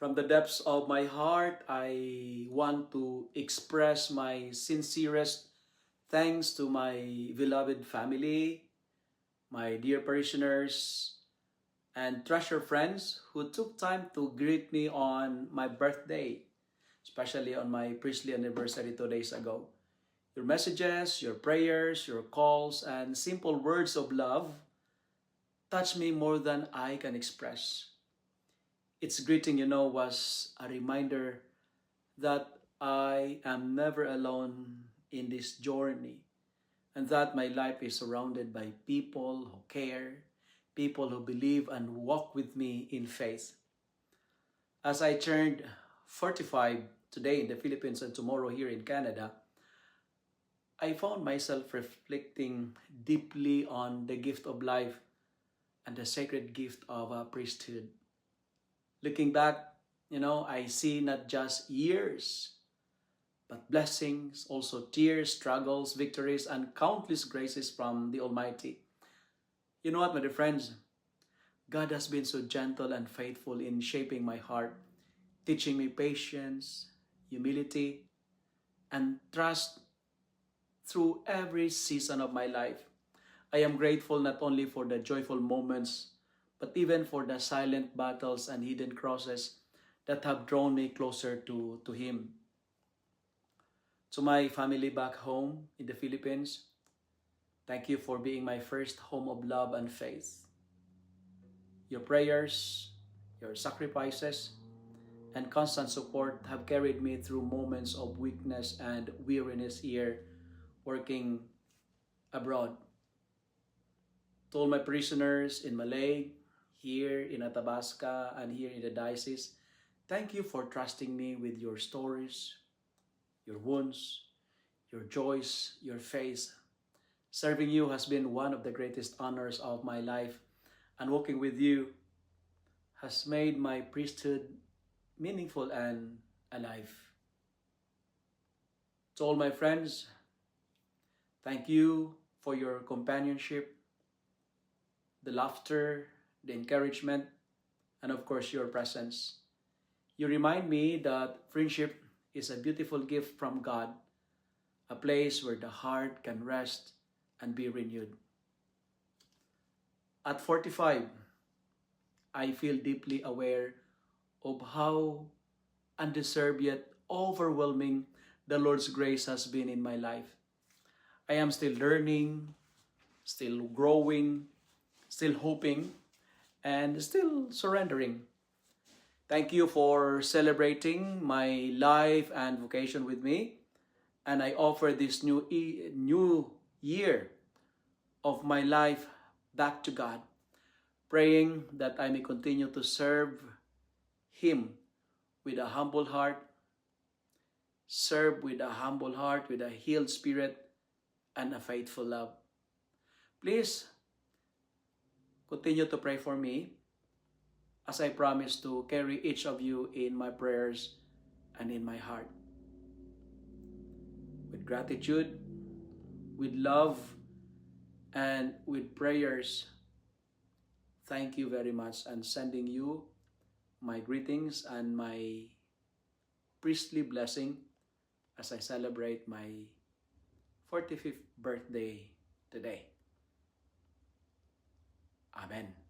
From the depths of my heart, I want to express my sincerest thanks to my beloved family, my dear parishioners, and treasured friends who took time to greet me on my birthday, especially on my priestly anniversary 2 days ago. Your messages, your prayers, your calls, and simple words of love touch me more than I can express. Its greeting, was a reminder that I am never alone in this journey and that my life is surrounded by people who care, people who believe and walk with me in faith. As I turned 45 today in the Philippines and tomorrow here in Canada, I found myself reflecting deeply on the gift of life and the sacred gift of a priesthood. Looking back, I see not just years, but blessings, also tears, struggles, victories, and countless graces from the Almighty. You know what, my dear friends? God has been so gentle and faithful in shaping my heart, teaching me patience, humility, and trust through every season of my life. I am grateful not only for the joyful moments, but even for the silent battles and hidden crosses that have drawn me closer to Him. To my family back home in the Philippines, thank you for being my first home of love and faith. Your prayers, your sacrifices, and constant support have carried me through moments of weakness and weariness here working abroad. To all my prisoners in Malay, here in Athabasca, and here in the diocese, thank you for trusting me with your stories, your wounds, your joys, your faith. Serving you has been one of the greatest honors of my life, and walking with you has made my priesthood meaningful and alive. To all my friends, thank you for your companionship, the laughter, the encouragement, and of course your presence. You remind me that friendship is a beautiful gift from God, a place where the heart can rest and be renewed. At 45, I feel deeply aware of how undeserved yet overwhelming the Lord's grace has been in my life. I am still learning, still growing, still hoping, and still surrendering. Thank you for celebrating my life and vocation with me. And I offer this new year of my life back to God, praying that I may continue to serve Him with a humble heart, serve with a humble heart, with a healed spirit, and a faithful love. Please continue to pray for me as I promise to carry each of you in my prayers and in my heart. With gratitude, with love, and with prayers, thank you very much, and sending you my greetings and my priestly blessing as I celebrate my 45th birthday today. Amen.